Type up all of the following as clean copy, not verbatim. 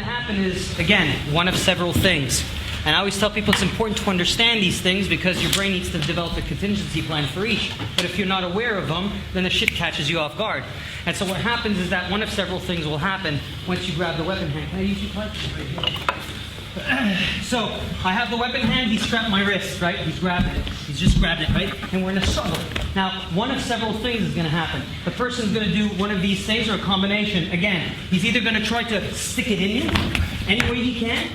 going to happen is, again, one of several things. And I always tell people it's important to understand these things because your brain needs to develop a contingency plan for each. But if you're not aware of them, then the shit catches you off guard. And so what happens is that one of several things will happen once you grab the weapon hand. Can I use your card? Right here. So I have the weapon hand, he strapped my wrist, right? He's grabbed it. He's just grabbed it, right? And we're in a struggle. Now, one of several things is going to happen. The person's going to do one of these things or a combination. Again, he's either going to try to stick it in you any way he can,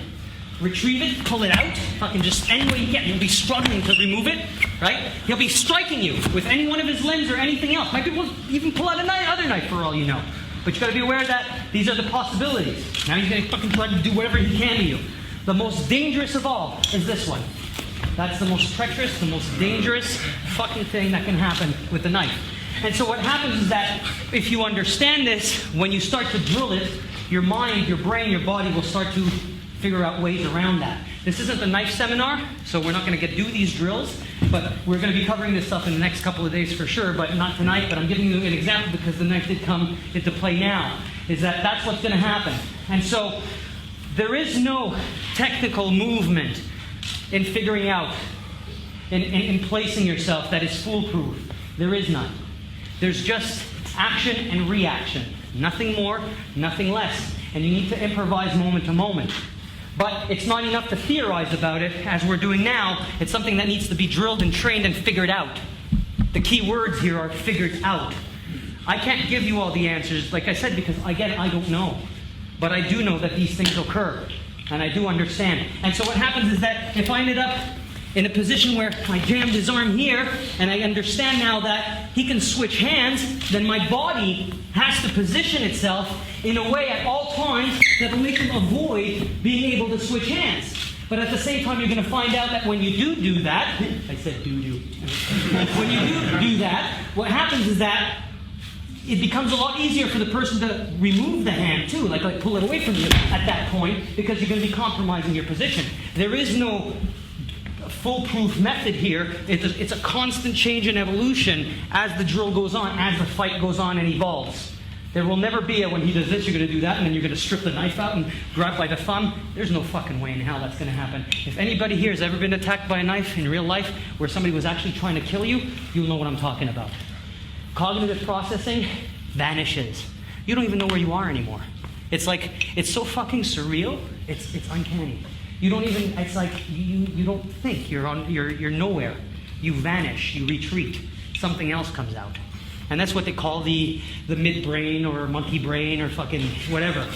retrieve it, pull it out, fucking just any way he can. He'll be struggling to remove it, right? He'll be striking you with any one of his limbs or anything else. Might be able to even pull out other knife for all you know. But you got to be aware that these are the possibilities. Now he's going to fucking try to do whatever he can to you. The most dangerous of all is this one. That's the most treacherous, the most dangerous fucking thing that can happen with the knife. And so what happens is that if you understand this, when you start to drill it, your mind, your brain, your body will start to figure out ways around that. This isn't a knife seminar, so we're not going to do these drills, but we're going to be covering this stuff in the next couple of days for sure, but not tonight. But I'm giving you an example because the knife did come into play now, is that that's what's going to happen. And so there is no technical movement in figuring out, in placing yourself that is foolproof. There is none. There's just action and reaction. Nothing more, nothing less. And you need to improvise moment to moment. But it's not enough to theorize about it, as we're doing now. It's something that needs to be drilled and trained and figured out. The key words here are figured out. I can't give you all the answers, like I said, because again, I don't know. But I do know that these things occur. And I do understand. And so what happens is that if I ended up in a position where I jammed his arm here, and I understand now that he can switch hands, then my body has to position itself in a way at all times that will make him avoid being able to switch hands. But at the same time, you're going to find out that when you do that, I said do. When you do that, what happens is that it becomes a lot easier for the person to remove the hand too, like pull it away from you at that point, because you're going to be compromising your position. There is no foolproof method here. It's a constant change in evolution as the drill goes on, as the fight goes on and evolves. There will never be a when he does this, you're going to do that, and then you're going to strip the knife out and grab by the thumb. There's no fucking way in hell that's going to happen. If anybody here has ever been attacked by a knife in real life where somebody was actually trying to kill you, you'll know what I'm talking about. Cognitive processing vanishes. You don't even know where you are anymore. It's like, it's so fucking surreal, it's uncanny. You don't even, it's like, you don't think, you're nowhere. You vanish, you retreat. Something else comes out. And that's what they call the midbrain or monkey brain or fucking whatever.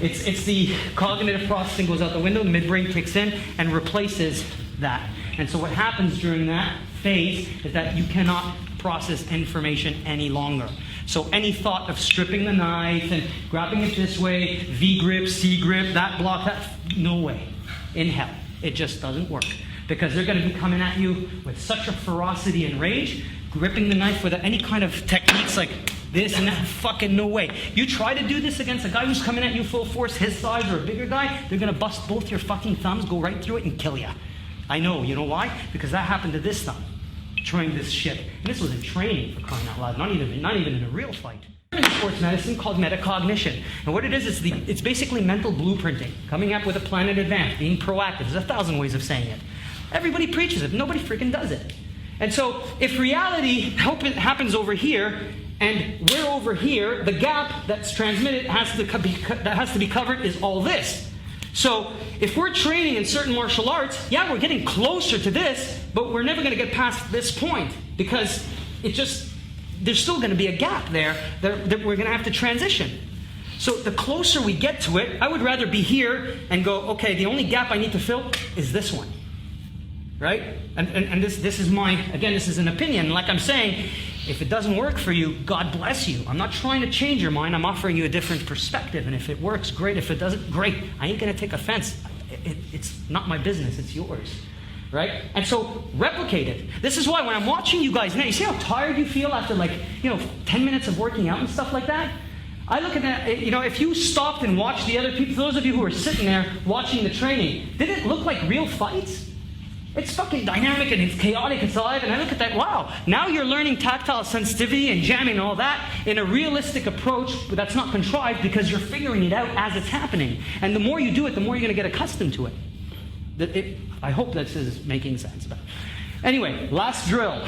It's the cognitive processing goes out the window, the midbrain kicks in and replaces that. And so what happens during that phase is that you cannot process information any longer. So any thought of stripping the knife and grabbing it this way, V grip, C grip, that block, that, no way. In hell. It just doesn't work. Because they're going to be coming at you with such a ferocity and rage, gripping the knife with any kind of techniques like this and that, fucking no way. You try to do this against a guy who's coming at you full force, his size or a bigger guy, they're going to bust both your fucking thumbs, go right through it and kill you. I know. You know why? Because that happened to this thumb. Trained this shit. And this was in training, for crying out loud, not even in a real fight. In sports medicine called metacognition. And what it is, it's basically mental blueprinting, coming up with a plan in advance, being proactive. There's 1,000 ways of saying it. Everybody preaches it, nobody freaking does it. And so, if reality happens over here, and we're over here, the gap that's transmitted that has to be covered is all this. So, if we're training in certain martial arts, yeah, we're getting closer to this, but we're never going to get past this point because there's still going to be a gap there that we're going to have to transition. So the closer we get to it, I would rather be here and go, okay, the only gap I need to fill is this one. Right? And this is this is an opinion. Like I'm saying, if it doesn't work for you, God bless you. I'm not trying to change your mind. I'm offering you a different perspective. And if it works, great. If it doesn't, great. I ain't going to take offense. It's not my business. It's yours. Right? And so, replicate it. This is why when I'm watching you guys now, you see how tired you feel after 10 minutes of working out and stuff like that? I look at that, if you stopped and watched the other people, those of you who were sitting there watching the training, did it look like real fights? It's fucking dynamic and it's chaotic, it's alive, and I look at that, wow, now you're learning tactile sensitivity and jamming and all that in a realistic approach that's not contrived because you're figuring it out as it's happening. And the more you do it, the more you're going to get accustomed to it. I hope this is making sense. But anyway, last drill.